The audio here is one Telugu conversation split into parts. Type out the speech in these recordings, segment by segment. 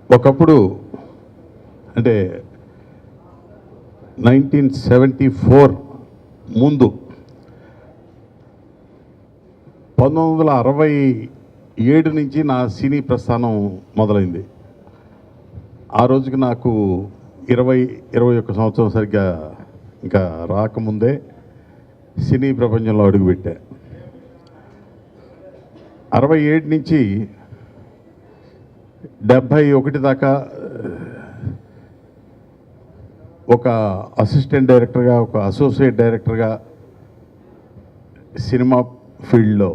ఒకప్పుడు అంటే 1974 ముందు 1967 నుంచి నా సినీ ప్రస్థానం మొదలైంది. ఆ రోజుకి నాకు 21 సంవత్సరం సరిగ్గా ఇంకా రాకముందే సినీ ప్రపంచంలో అడుగుపెట్టా. 67 నుంచి 71 దాకా ఒక అసిస్టెంట్ డైరెక్టర్గా, ఒక అసోసియేట్ డైరెక్టర్గా సినిమా ఫీల్డ్లో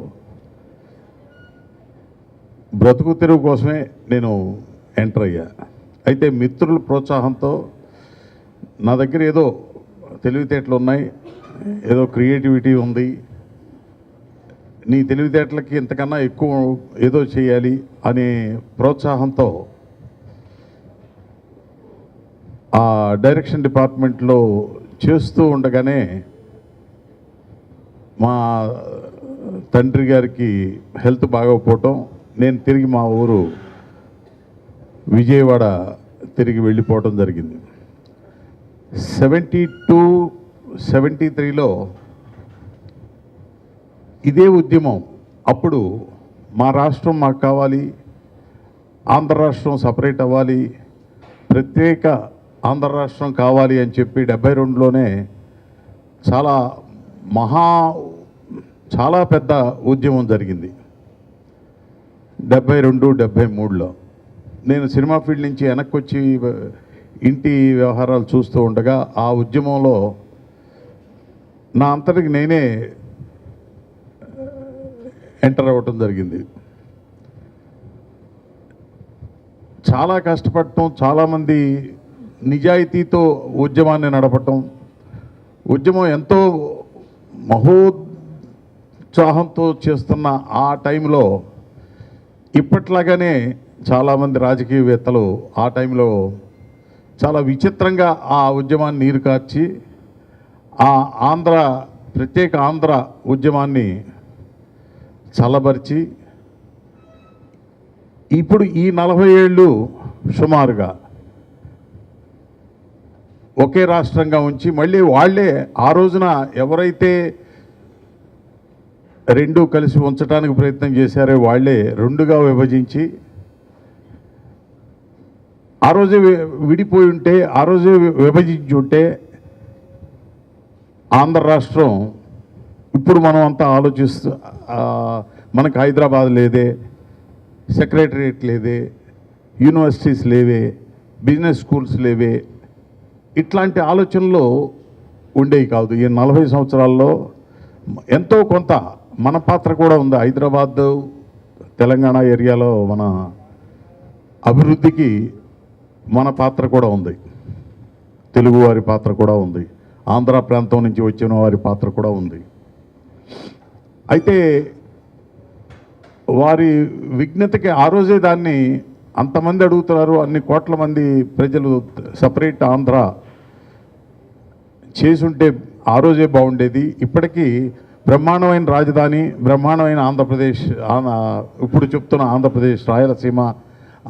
బ్రతుకు తెరువు కోసమే నేను ఎంటర్ అయ్యా. అయితే మిత్రుల ప్రోత్సాహంతో నా దగ్గర ఏదో తెలివితేటలు ఉన్నాయి, ఏదో క్రియేటివిటీ ఉంది, నీ తెలివితేటలకి ఇంతకన్నా ఎక్కువ ఏదో చేయాలి అనే ప్రోత్సాహంతో ఆ డైరెక్షన్ డిపార్ట్మెంట్లో చేస్తూ ఉండగానే మా తండ్రి గారికి హెల్త్ బాగోకపోవటం, నేను తిరిగి మా ఊరు విజయవాడ తిరిగి వెళ్ళిపోవటం జరిగింది. 72, 73లో ఇదే ఉద్యమం. అప్పుడు మా రాష్ట్రం మాకు కావాలి, ఆంధ్ర రాష్ట్రం సపరేట్ అవ్వాలి, ప్రత్యేక ఆంధ్ర రాష్ట్రం కావాలి అని చెప్పి 72లోనే చాలా పెద్ద ఉద్యమం జరిగింది. 72, 73లో నేను సినిమా ఫీల్డ్ నుంచి వెనక్కి వచ్చి ఇంటి వ్యవహారాలు చూస్తూ ఉండగా ఆ ఉద్యమంలో నా అంతటికి నేనే ఎంటర్ అవ్వటం జరిగింది. చాలా కష్టపడటం, చాలామంది నిజాయితీతో ఉద్యమాన్ని నడపటం, ఉద్యమం ఎంతో మహోత్సాహంతో చేస్తున్న ఆ టైంలో ఇప్పట్లాగానే చాలామంది రాజకీయవేత్తలు ఆ టైంలో చాలా విచిత్రంగా ఆ ఉద్యమాన్ని నీరు కార్చి ఆ ప్రత్యేక ఆంధ్ర ఉద్యమాన్ని చల్లబరిచి ఇప్పుడు ఈ 40 ఏళ్ళు సుమారుగా ఒకే రాష్ట్రంగా ఉంచి మళ్ళీ వాళ్ళే ఆ రోజున ఎవరైతే రెండు కలిసి ఉంచడానికి ప్రయత్నం చేశారో వాళ్ళే రెండుగా విభజించి ఆ రోజే విడిపోయి ఉంటే, ఆ రోజే విభజించి ఉంటే ఆంధ్ర రాష్ట్రం ఇప్పుడు మనం అంతా ఆలోచిస్తూ మనకు హైదరాబాద్ లేదే, సెక్రటరియట్ లేదే, యూనివర్సిటీస్ లేవే, బిజినెస్ స్కూల్స్ లేవే, ఇట్లాంటి ఆలోచనలు ఉండేవి కాదు. ఈ 40 సంవత్సరాల్లో ఎంతో కొంత మన పాత్ర కూడా ఉంది. హైదరాబాద్, తెలంగాణ ఏరియాలో మన అభివృద్ధికి మన పాత్ర కూడా ఉంది, తెలుగు వారి పాత్ర కూడా ఉంది, ఆంధ్ర ప్రాంతం నుంచి వచ్చిన వారి పాత్ర కూడా ఉంది. అయితే వారి విజ్ఞతకి ఆ రోజే దాన్ని అంతమంది అడుగుతున్నారు, అన్ని కోట్ల మంది ప్రజలు సపరేట్ ఆంధ్ర చేసుంటే ఆ రోజే బాగుండేది. ఇప్పటికీ బ్రహ్మాండమైన రాజధాని, బ్రహ్మాండమైన ఆంధ్రప్రదేశ్, ఇప్పుడు చెప్తున్న ఆంధ్రప్రదేశ్, రాయలసీమ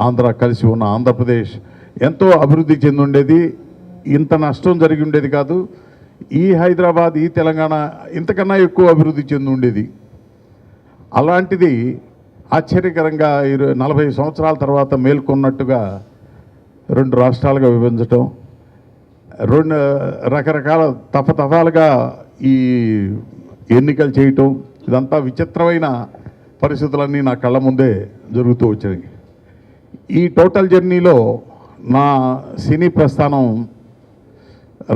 ఆంధ్ర కలిసి ఉన్న ఆంధ్రప్రదేశ్ ఎంతో అభివృద్ధి చెంది ఉండేది, ఇంత నష్టం జరిగి ఉండేది కాదు. ఈ హైదరాబాద్, ఈ తెలంగాణ ఇంతకన్నా ఎక్కువ అభివృద్ధి చెంది ఉండేది. అలాంటిది ఆశ్చర్యకరంగా 40 సంవత్సరాల తర్వాత మేల్కొన్నట్టుగా 2 రాష్ట్రాలుగా విభజించటం, 2 రకరకాల తఫతఫాలుగా ఈ ఎన్నికలు చేయటం, ఇదంతా విచిత్రమైన పరిస్థితులన్నీ నా కళ్ళ ముందే జరుగుతూ వచ్చాయి. ఈ టోటల్ జర్నీలో నా సినీ ప్రస్థానం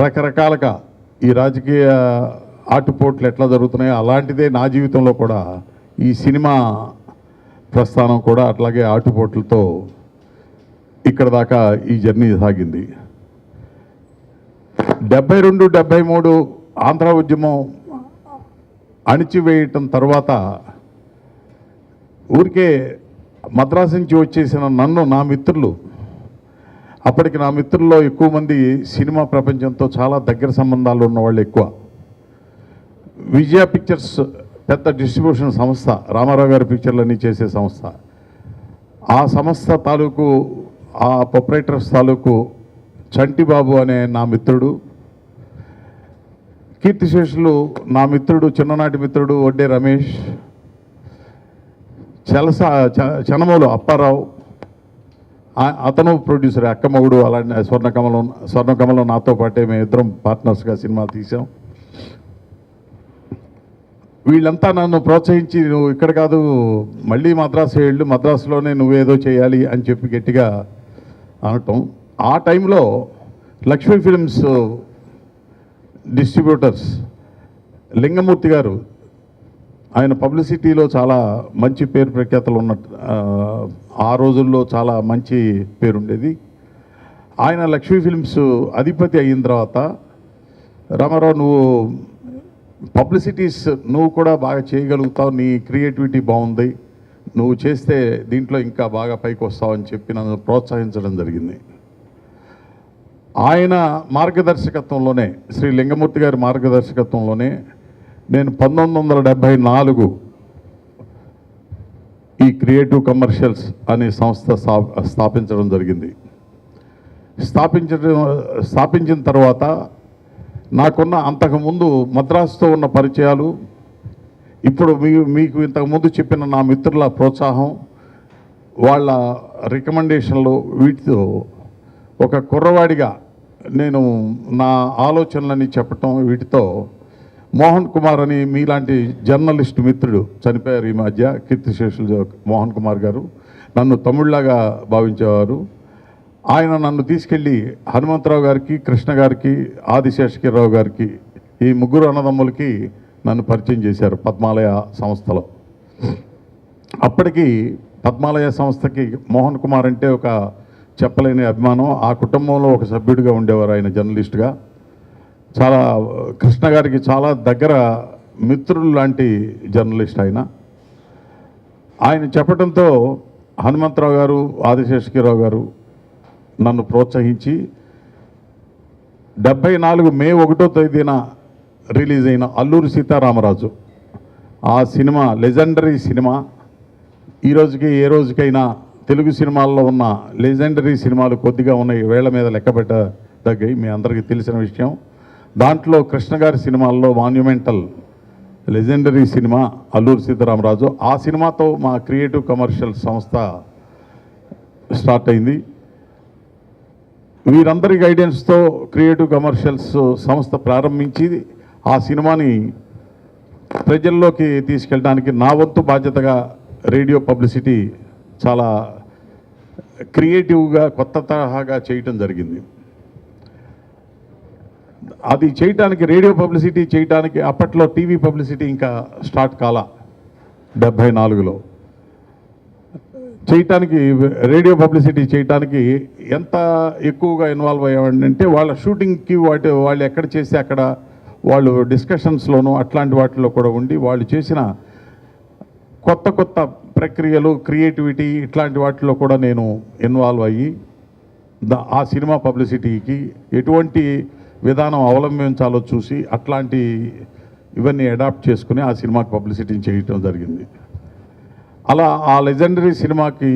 రకరకాలుగా ఈ రాజకీయ ఆటుపోట్లు ఎట్లా జరుగుతున్నాయో అలాంటిదే నా జీవితంలో కూడా ఈ సినిమా ప్రస్థానం కూడా అట్లాగే ఆటుపోట్లతో ఇక్కడ దాకా ఈ జర్నీ సాగింది. 72, 73 ఆంధ్ర ఉద్యమం అణిచివేయటం తర్వాత ఊరికే మద్రాసు నుంచి వచ్చేసిన నన్ను నా మిత్రులు, అప్పటికి నా మిత్రుల్లో ఎక్కువ మంది సినిమా ప్రపంచంతో చాలా దగ్గర సంబంధాలు ఉన్నవాళ్ళు ఎక్కువ. విజయ పిక్చర్స్ పెద్ద డిస్ట్రిబ్యూషన్ సంస్థ, రామారావు గారి పిక్చర్లన్నీ చేసే సంస్థ, ఆ సంస్థ తాలూకు ఆ ప్రొపరేటర్స్ తాలూకు చంటిబాబు అనే నా మిత్రుడు, కీర్తిశేషులు నా మిత్రుడు, చిన్ననాటి మిత్రుడు వడ్డే రమేష్, చనమూలు అప్పారావు, అతను ప్రొడ్యూసర్, అక్కమగుడు, అలాంటి స్వర్ణకమలం నాతో పాటే మేము ఇద్దరం పార్ట్నర్స్గా సినిమా తీసాం. వీళ్ళంతా నన్ను ప్రోత్సహించి నువ్వు ఇక్కడ కాదు మళ్ళీ మద్రాసు వెళ్ళు, మద్రాసులోనే నువ్వేదో చేయాలి అని చెప్పి గట్టిగా అనటం. ఆ టైంలో లక్ష్మీ ఫిల్మ్స్ డిస్ట్రిబ్యూటర్స్ లింగమూర్తి గారు, ఆయన పబ్లిసిటీలో చాలా మంచి పేరు ప్రఖ్యాతలు ఉన్నట్టు, ఆ రోజుల్లో చాలా మంచి పేరుండేది. ఆయన లక్ష్మీ ఫిల్మ్స్ అధిపతి అయిన తర్వాత, రామారావు నువ్వు పబ్లిసిటీస్ నువ్వు కూడా బాగా చేయగలుగుతావు, నీ క్రియేటివిటీ బాగుంది, నువ్వు చేస్తే దీంట్లో ఇంకా బాగా పైకి వస్తావు అని చెప్పి నన్ను ప్రోత్సహించడం జరిగింది. ఆయన మార్గదర్శకత్వంలోనే, శ్రీ లింగమూర్తి గారి మార్గదర్శకత్వంలోనే నేను 1974 ఈ క్రియేటివ్ కమర్షియల్స్ అనే సంస్థ స్థాపించడం జరిగింది. స్థాపించిన తర్వాత నాకున్న అంతకుముందు మద్రాసుతో ఉన్న పరిచయాలు, ఇప్పుడు మీకు ఇంతకుముందు చెప్పిన నా మిత్రుల ప్రోత్సాహం, వాళ్ళ రికమెండేషన్లు, వీటితో ఒక కుర్రవాడిగా నేను నా ఆలోచనలని చెప్పటం, వీటితో మోహన్ కుమార్ అని మీలాంటి జర్నలిస్ట్ మిత్రుడు చనిపోయారు ఈ మధ్య, కీర్తిశేషులు మోహన్ కుమార్ గారు, నన్ను తమ్ముళ్లాగా భావించేవారు. ఆయన నన్ను తీసుకెళ్ళి హనుమంతరావు గారికి, కృష్ణ గారికి, ఆదిశేషగిరిరావు గారికి, ఈ ముగ్గురు అన్నదమ్ములకి నన్ను పరిచయం చేశారు పద్మాలయ సంస్థలో. అప్పటికి పద్మాలయ సంస్థకి మోహన్ కుమార్ అంటే ఒక చెప్పలేని అభిమానం. ఆ కుటుంబంలో ఒక సభ్యుడిగా ఉండేవారు ఆయన జర్నలిస్ట్గా. చాలా కృష్ణ గారికి చాలా దగ్గర మిత్రులు లాంటి జర్నలిస్ట్ ఆయన. ఆయన చెప్పడంతో హనుమంతరావు గారు, ఆదిశేషగిరిరావు గారు నన్ను ప్రోత్సహించి 74 మే 1వ తేదీన రిలీజ్ అయిన అల్లూరి సీతారామరాజు, ఆ సినిమా లెజెండరీ సినిమా. ఈ రోజుకి ఏ రోజుకైనా తెలుగు సినిమాల్లో ఉన్న లెజెండరీ సినిమాలు కొద్దిగా ఉన్నాయి, వేళ్ల మీద లెక్కపెట్టదగ్గాయి, మీ అందరికీ తెలిసిన విషయం. దాంట్లో కృష్ణ గారి సినిమాల్లో monumental legendary cinema Alluri Sitaramaraju. ఆ సినిమాతో మా క్రియేటివ్ కమర్షియల్ సంస్థ స్టార్ట్ అయింది. వీరందరి గైడెన్స్తో క్రియేటివ్ కమర్షియల్స్ సంస్థ ప్రారంభించి ఆ సినిమాని ప్రజల్లోకి తీసుకెళ్ళడానికి నా వంతు బాధ్యతగా రేడియో పబ్లిసిటీ చాలా క్రియేటివ్గా కొత్త తరహాగా చేయటం జరిగింది. అది చేయటానికి, రేడియో పబ్లిసిటీ చేయటానికి అప్పట్లో టీవీ పబ్లిసిటీ ఇంకా స్టార్ట్ కాల 74లో చేయటానికి, రేడియో పబ్లిసిటీ చేయటానికి ఎంత ఎక్కువగా ఇన్వాల్వ్ అయ్యామంటే వాళ్ళ షూటింగ్కి వాళ్ళు ఎక్కడ చేస్తే అక్కడ వాళ్ళు డిస్కషన్స్లోనూ అట్లాంటి వాటిలో కూడా ఉండి వాళ్ళు చేసిన కొత్త కొత్త ప్రక్రియలు, క్రియేటివిటీ ఇట్లాంటి వాటిలో కూడా నేను ఇన్వాల్వ్ అయ్యి ఆ సినిమా పబ్లిసిటీకి ఎటువంటి విధానం అవలంబించాలో చూసి అట్లాంటి ఇవన్నీ అడాప్ట్ చేసుకుని ఆ సినిమాకి పబ్లిసిటీని చేయటం జరిగింది. అలా ఆ లెజెండరీ సినిమాకి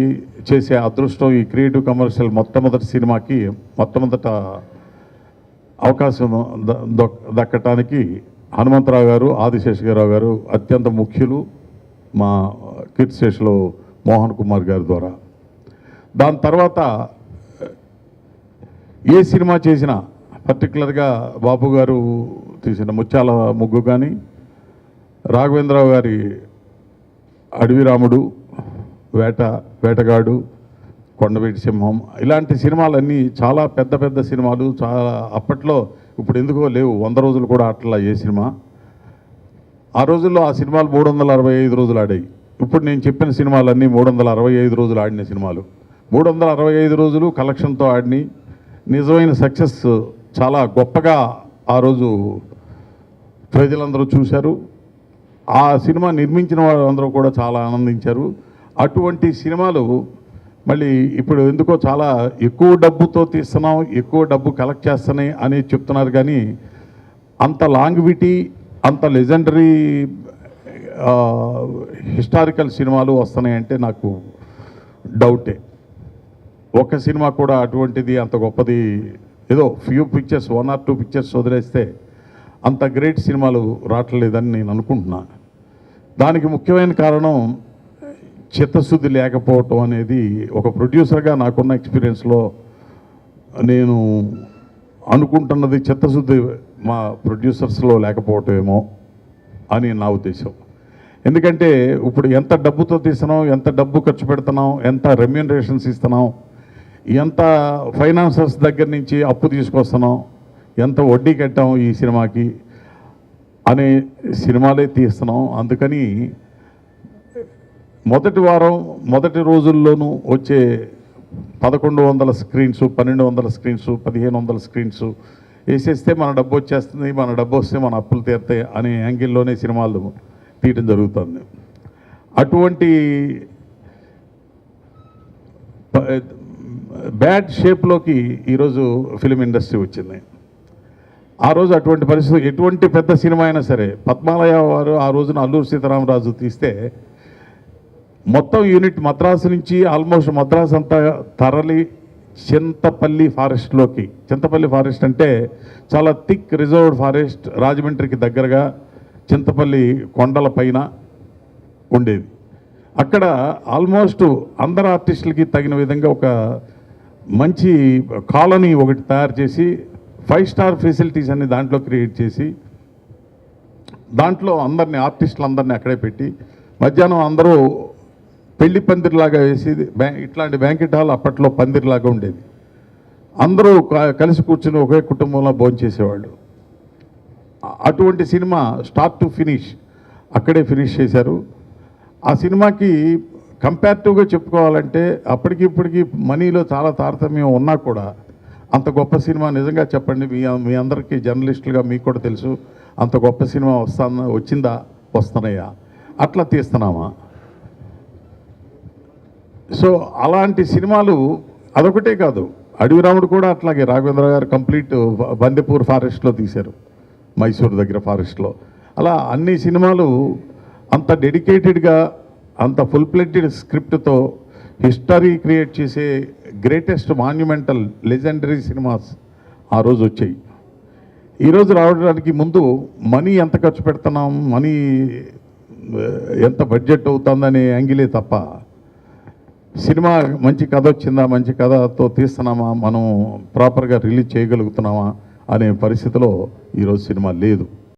చేసే అదృష్టం ఈ క్రియేటివ్ కమర్షియల్ మొట్టమొదటి సినిమాకి మొట్టమొదట అవకాశం దక్కటానికి హనుమంతరావు గారు, ఆదిశేషగిరిరావు గారు అత్యంత ముఖ్యులు, మా కీర్తిశేషులు మోహన్ కుమార్ గారి ద్వారా. దాని తర్వాత ఏ సినిమా చేసినా, పర్టికులర్గా బాబు గారు తీసిన ముత్యాల ముగ్గు కానీ, రాఘవేంద్రరావు గారి అడవి రాముడు, వేటగాడు, కొండవీటి సింహం, ఇలాంటి సినిమాలన్నీ చాలా పెద్ద పెద్ద సినిమాలు. చాలా అప్పట్లో, ఇప్పుడు ఎందుకో లేవు, 100 రోజులు కూడా అట్లా ఏ సినిమా. ఆ రోజుల్లో ఆ సినిమాలు 365 రోజులు ఆడాయి. ఇప్పుడు నేను చెప్పిన సినిమాలన్నీ 365 రోజులు ఆడిన సినిమాలు. 365 రోజులు కలెక్షన్తో ఆడిని, నిజమైన సక్సెస్ చాలా గొప్పగా ఆ రోజు ప్రజలందరూ చూశారు. ఆ సినిమా నిర్మించిన వాళ్ళందరూ కూడా చాలా ఆనందించారు. అటువంటి సినిమాలు మళ్ళీ ఇప్పుడు ఎందుకో చాలా ఎక్కువ డబ్బుతో తీస్తున్నాం, ఎక్కువ డబ్బు కలెక్ట్ చేస్తున్నాయి అని చెప్తున్నారు. కానీ అంత లాంగ్విటీ, అంత లెజెండరీ హిస్టారికల్ సినిమాలు వస్తున్నాయంటే నాకు డౌటే. ఒక సినిమా కూడా అటువంటిది అంత గొప్పది, ఏదో ఫ్యూ పిక్చర్స్ 1 or 2 పిక్చర్స్ వదిలేస్తే అంత గ్రేట్ సినిమాలు రావట్లేదని నేను అనుకుంటున్నా. దానికి ముఖ్యమైన కారణం చిత్తశుద్ధి లేకపోవటం అనేది ఒక ప్రొడ్యూసర్గా నాకున్న ఎక్స్పీరియన్స్లో నేను అనుకుంటున్నది చిత్తశుద్ధి మా ప్రొడ్యూసర్స్లో లేకపోవటమేమో అని నా ఉద్దేశం. ఎందుకంటే ఇప్పుడు ఎంత డబ్బుతో తీస్తున్నాం, ఎంత డబ్బు ఖర్చు పెడుతున్నాం, ఎంత రెమ్యూనరేషన్స్ ఇస్తున్నాం, ఎంత ఫైనాన్సర్స్ దగ్గర నుంచి అప్పు తీసుకొస్తున్నాం, ఎంత వడ్డీ కట్టాం ఈ సినిమాకి అనే సినిమాలే తీస్తున్నాం. అందుకని మొదటి వారం మొదటి రోజుల్లోనూ వచ్చే 1100 స్క్రీన్స్, 1200 స్క్రీన్స్, 1500 స్క్రీన్స్ వేసేస్తే మన డబ్బు వచ్చేస్తుంది, మన డబ్బు వస్తే మన అప్పులు తీరుతాయి అనే యాంగిల్లోనే సినిమాలు తీయడం జరుగుతుంది. అటువంటి బ్యాడ్ షేప్లోకి ఈరోజు ఫిలిం ఇండస్ట్రీ వచ్చింది. ఆ రోజు అటువంటి పరిస్థితి, ఎటువంటి పెద్ద సినిమా అయినా సరే, పద్మాలయ వారు ఆ రోజున అల్లూరు సీతారామరాజు తీస్తే మొత్తం యూనిట్ మద్రాసు నుంచి ఆల్మోస్ట్ మద్రాసు అంతా తరలి చింతపల్లి ఫారెస్ట్లోకి, చింతపల్లి ఫారెస్ట్ అంటే చాలా థిక్ రిజర్వ్డ్ ఫారెస్ట్, రాజమండ్రికి దగ్గరగా చింతపల్లి కొండల పైన ఉండేది. అక్కడ ఆల్మోస్ట్ అందరు ఆర్టిస్టులకి తగిన విధంగా ఒక మంచి కాలనీ ఒకటి తయారు చేసి 5 స్టార్ ఫెసిలిటీస్ అన్ని దాంట్లో క్రియేట్ చేసి దాంట్లో అందరినీ ఆర్టిస్టులు అక్కడే పెట్టి మధ్యాహ్నం అందరూ పెళ్లి పందిరిలాగా వేసి, ఇట్లాంటి బ్యాంకెట్ హాల్ అప్పట్లో పందిరిలాగా ఉండేది. అందరూ కలిసి కూర్చుని ఒకే కుటుంబంలో భోంచేసేవాళ్ళు. అటువంటి సినిమా స్టార్ట్ టు ఫినిష్ అక్కడే ఫినిష్ చేశారు. ఆ సినిమాకి కంపారిటివ్గా చెప్పుకోవాలంటే అప్పటికి ఇప్పటికి మనీలో చాలా తారతమ్యం ఉన్నా కూడా అంత గొప్ప సినిమా నిజంగా చెప్పండి, మీ అందరికీ జర్నలిస్టులుగా మీకు కూడా తెలుసు, అంత గొప్ప సినిమా వచ్చిందా, వస్తున్నాయా, అట్లా తీస్తున్నామా? సో అలాంటి సినిమాలు అదొకటే కాదు, అడవి రాముడు కూడా అట్లాగే రాఘవేంద్ర గారు కంప్లీట్ బందెపూర్ ఫారెస్ట్లో తీశారు, మైసూర్ దగ్గర ఫారెస్ట్లో. అలా అన్ని సినిమాలు అంత డెడికేటెడ్గా, అంత ఫుల్ ఫ్లెడ్జెడ్ స్క్రిప్ట్తో హిస్టరీ క్రియేట్ చేసే గ్రేటెస్ట్ మాన్యుమెంటల్ లెజెండరీ సినిమాస్ ఆ రోజు వచ్చాయి. ఈరోజు రావడానికి ముందు మనీ ఎంత ఖర్చు పెడుతున్నాం, మనీ ఎంత బడ్జెట్ అవుతుందనే యాంగిలే తప్ప సినిమా మంచి కథ వచ్చిందా, మంచి కథతో తీస్తున్నామా, మనం ప్రాపర్గా రిలీజ్ చేయగలుగుతున్నామా అనే పరిస్థితిలో ఈరోజు సినిమా లేదు.